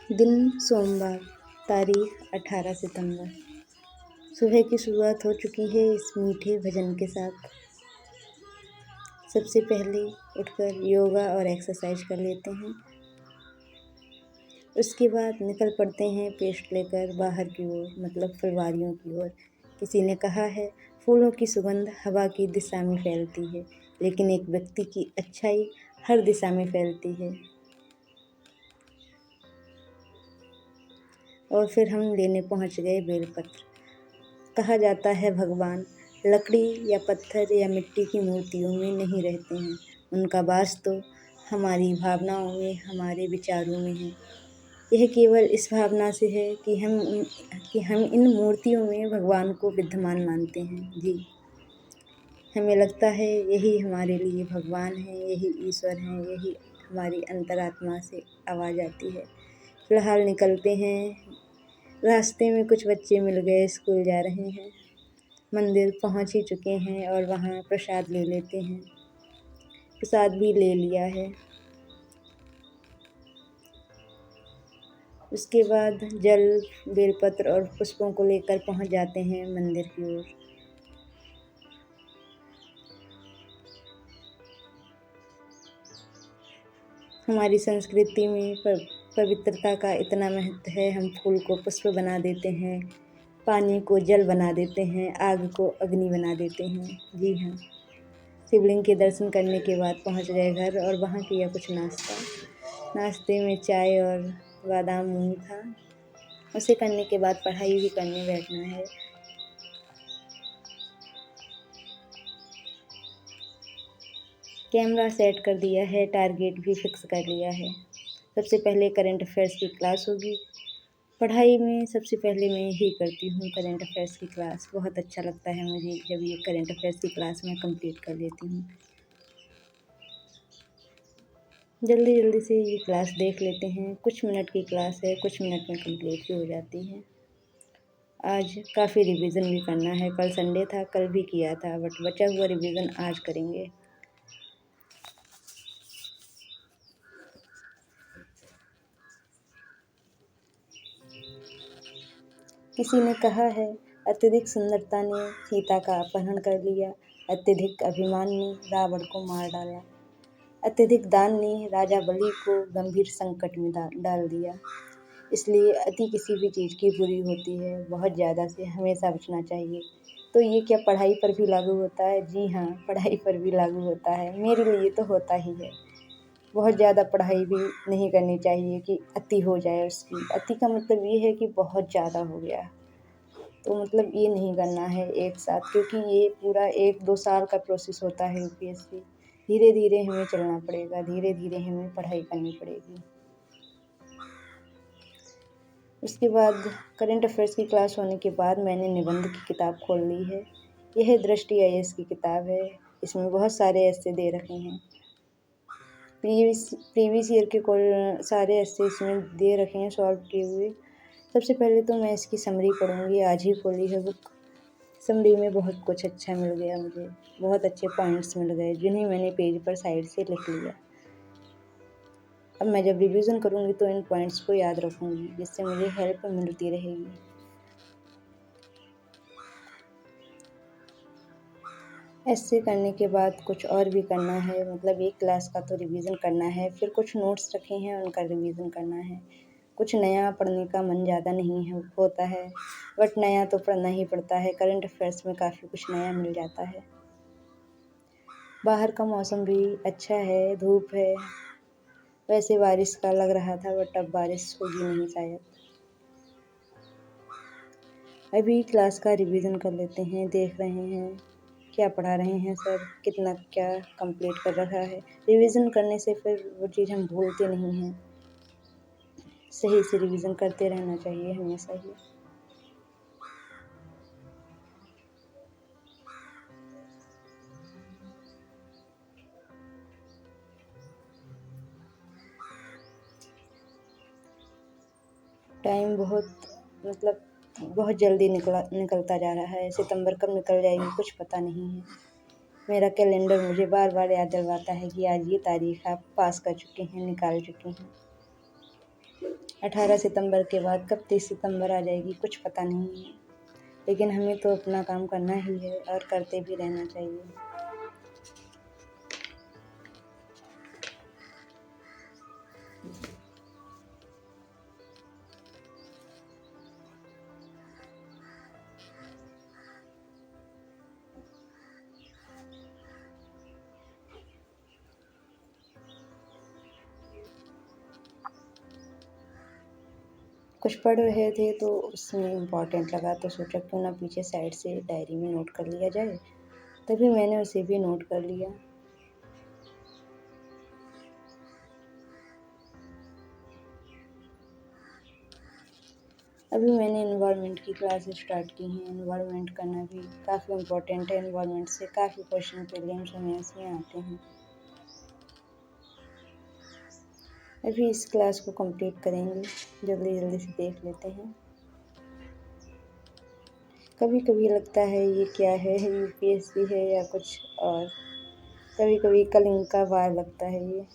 दिन सोमवार, तारीख 18 सितंबर। सुबह की शुरुआत हो चुकी है इस मीठे भजन के साथ। सबसे पहले उठकर योगा और एक्सरसाइज कर लेते हैं। उसके बाद निकल पड़ते हैं पेस्ट लेकर बाहर की ओर, मतलब फुलवारियों की ओर। किसी ने कहा है, फूलों की सुगंध हवा की दिशा में फैलती है, लेकिन एक व्यक्ति की अच्छाई हर दिशा में फैलती है। और फिर हम लेने पहुंच गए बेलपत्र। कहा जाता है भगवान लकड़ी या पत्थर या मिट्टी की मूर्तियों में नहीं रहते हैं, उनका वास तो हमारी भावनाओं में, हमारे विचारों में है। यह केवल इस भावना से है कि हम इन मूर्तियों में भगवान को विद्यमान मानते हैं। जी, हमें लगता है यही हमारे लिए भगवान है, यही ईश्वर हैं, यही हमारी अंतरात्मा से आवाज़ आती है। फिलहाल निकलते हैं। रास्ते में कुछ बच्चे मिल गए, स्कूल जा रहे हैं। मंदिर पहुंच ही चुके हैं और वहाँ प्रसाद ले लेते हैं। प्रसाद भी ले लिया है। उसके बाद जल, बेलपत्र और पुष्पों को लेकर पहुंच जाते हैं मंदिर की ओर। हमारी संस्कृति में पवित्रता का इतना महत्व है। हम फूल को पुष्प बना देते हैं, पानी को जल बना देते हैं, आग को अग्नि बना देते हैं। जी हाँ, शिवलिंग के दर्शन करने के बाद पहुंच गए घर और वहाँ किया कुछ नाश्ता। नाश्ते में चाय और बादाम मूंग था। उसे करने के बाद पढ़ाई भी करने बैठना है। कैमरा सेट कर दिया है, टारगेट भी फिक्स कर लिया है। सबसे पहले करंट अफेयर्स की क्लास होगी। पढ़ाई में सबसे पहले मैं ही करती हूँ करंट अफेयर्स की क्लास। बहुत अच्छा लगता है मुझे जब ये करंट अफेयर्स की क्लास मैं कंप्लीट कर लेती हूँ। जल्दी जल्दी से ये क्लास देख लेते हैं। कुछ मिनट की क्लास है, कुछ मिनट में कंप्लीट भी हो जाती है। आज काफ़ी रिवीजन भी करना है। कल संडे था, कल भी किया था, बट बचा हुआ रिवीजन आज करेंगे। किसी ने कहा है, अत्यधिक सुंदरता ने सीता का अपहरण कर लिया, अत्यधिक अभिमान ने रावण को मार डाला, अत्यधिक दान ने राजा बलि को गंभीर संकट में डाल दिया। इसलिए अति किसी भी चीज़ की बुरी होती है। बहुत ज़्यादा से हमेशा बचना चाहिए। तो ये क्या पढ़ाई पर भी लागू होता है? जी हाँ, पढ़ाई पर भी लागू होता है। मेरे लिए तो होता ही है। बहुत ज़्यादा पढ़ाई भी नहीं करनी चाहिए कि अति हो जाए उसकी। अति का मतलब ये है कि बहुत ज़्यादा हो गया। तो मतलब ये नहीं करना है एक साथ, क्योंकि ये पूरा 1-2 साल का प्रोसेस होता है यूपीएससी। धीरे धीरे हमें चलना पड़ेगा, धीरे धीरे हमें पढ़ाई करनी पड़ेगी। उसके बाद करंट अफेयर्स की क्लास होने के बाद मैंने निबंध की किताब खोल ली है। यह दृष्टि आईएएस की किताब है। इसमें बहुत सारे ऐसे दे रखे हैं। प्रीवियस ईयर के सारे ऐसे इसमें दे रखे हैं, सॉल्व किए हुए। सबसे पहले तो मैं इसकी समरी पढ़ूंगी। आज ही खोली है बुक। समरी में बहुत कुछ अच्छा मिल गया मुझे। बहुत अच्छे पॉइंट्स मिल गए, जिन्हें मैंने पेज पर साइड से लिख लिया। अब मैं जब रिवीजन करूँगी तो इन पॉइंट्स को याद रखूँगी, जिससे मुझे हेल्प मिलती रहेगी। ऐसे करने के बाद कुछ और भी करना है, मतलब एक क्लास का तो रिवीजन करना है, फिर कुछ नोट्स रखे हैं उनका रिवीजन करना है। कुछ नया पढ़ने का मन ज़्यादा नहीं होता है, बट नया तो पढ़ना ही पड़ता है। करंट अफेयर्स में काफ़ी कुछ नया मिल जाता है। बाहर का मौसम भी अच्छा है, धूप है। वैसे बारिश का लग रहा था, बट अब बारिश होगी नहीं शायद। अभी क्लास का रिवीजन कर लेते हैं, देख रहे हैं क्या पढ़ा रहे हैं सर, कितना क्या कंप्लीट कर रखा है। रिवीजन करने से फिर वो चीज़ हम भूलते नहीं हैं। सही से रिवीजन करते रहना चाहिए हमेशा ही। टाइम बहुत जल्दी निकलता जा रहा है। सितंबर कब निकल जाएगी कुछ पता नहीं है। मेरा कैलेंडर मुझे बार बार याद दिलवाता है कि आज ये तारीख आप पास कर चुके हैं, निकाल चुके हैं। 18 सितंबर के बाद कब 30 सितंबर आ जाएगी कुछ पता नहीं है, लेकिन हमें तो अपना काम करना ही है और करते भी रहना चाहिए। कुछ पढ़ रहे थे तो उसमें इम्पोर्टेंट लगा तो सोचा क्यों ना पीछे साइड से डायरी में नोट कर लिया जाए, तभी मैंने उसे भी नोट कर लिया। अभी मैंने एनवायरनमेंट की क्लासेस स्टार्ट की हैं। एनवायरनमेंट करना भी काफ़ी इम्पोर्टेंट है। एनवायरनमेंट से काफ़ी क्वेश्चन प्रीलिम्स और मेंस में आते हैं। अभी इस क्लास को कंप्लीट करेंगे, जल्दी जल्दी से देख लेते हैं। कभी कभी लगता है ये क्या है, यूपीएससी है या कुछ और। कभी कभी कलिंग का वार लगता है ये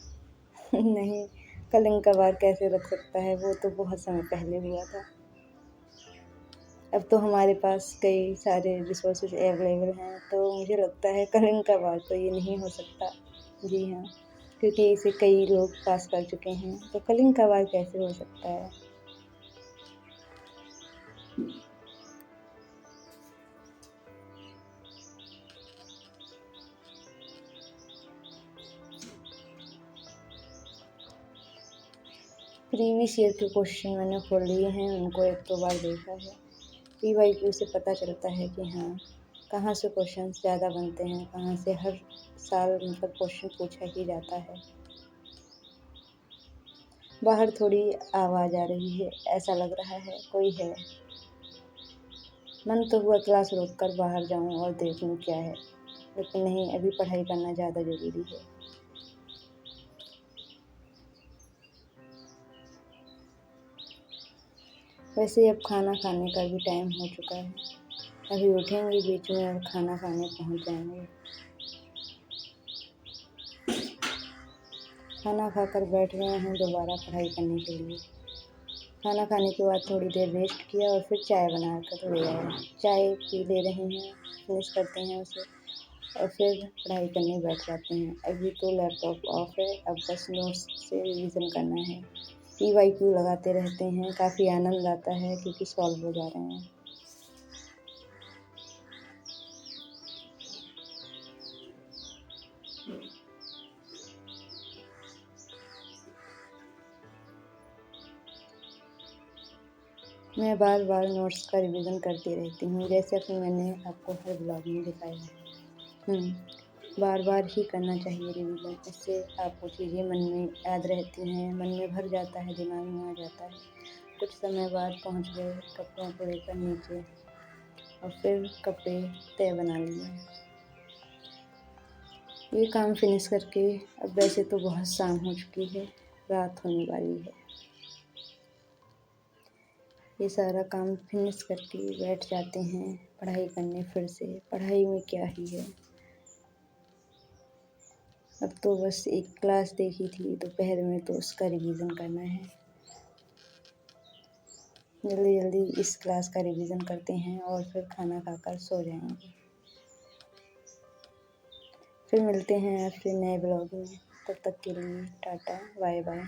नहीं, कलिंग का वार कैसे लग सकता है, वो तो बहुत समय पहले हुआ था। अब तो हमारे पास कई सारे रिसोर्सेज अवेलेबल हैं, तो मुझे लगता है कलिंग का वार तो ये नहीं हो सकता। जी हाँ, क्योंकि इसे कई लोग पास कर चुके हैं, तो कलिंग का वार कैसे हो सकता है। प्रीवियस ईयर के क्वेश्चन मैंने खोल लिए हैं, उनको एक दो बार देखा है। पीवाईक्यू से पता चलता है कि हाँ कहाँ से क्वेश्चन ज़्यादा बनते हैं, कहाँ से हर साल मतलब क्वेश्चन पूछा ही जाता है। बाहर थोड़ी आवाज़ आ रही है, ऐसा लग रहा है कोई है। मन तो हुआ क्लास रोक कर बाहर जाऊं और देखूं क्या है, लेकिन नहीं, अभी पढ़ाई करना ज़्यादा ज़रूरी है। वैसे अब खाना खाने का भी टाइम हो चुका है। अभी उठेंगे बीच में और खाना खाने पहुंच जाएंगे। खाना खाकर बैठ गए हैं दोबारा पढ़ाई करने के लिए। खाना खाने के बाद थोड़ी देर रेस्ट किया और फिर चाय बना कर ले आए। चाय पी ले रहे हैं, फिनिश करते हैं उसे और फिर पढ़ाई करने बैठ जाते हैं। अभी तो लैपटॉप ऑफ है, अब बस नोट्स से रिवीजन करना है। पीवाईक्यू लगाते रहते हैं, काफ़ी आनंद आता है क्योंकि सॉल्व हो जा रहे हैं। मैं बार बार नोट्स का रिवीजन करती रहती हूँ, जैसे कि मैंने आपको हर ब्लॉग में दिखाया है। बार बार ही करना चाहिए रिवीजन, इससे आपको चीज़ें मन में याद रहती हैं, मन में भर जाता है, दिमाग में आ जाता है। कुछ समय बाद पहुँच गए कपड़ों को लेकर नीचे और फिर कपड़े तय बना लिए। ये काम फिनिश करके अब वैसे तो बहुत शाम हो चुकी है, रात होने वाली है। ये सारा काम फिनिश करके बैठ जाते हैं पढ़ाई करने। फिर से पढ़ाई में क्या ही है, अब तो बस एक क्लास देखी थी दोपहर में, तो उसका रिवीजन करना है। जल्दी जल्दी इस क्लास का रिवीजन करते हैं और फिर खाना खाकर सो जाएंगे। फिर मिलते हैं आपसे नए ब्लॉग में, तब तक के लिए टाटा बाय बाय।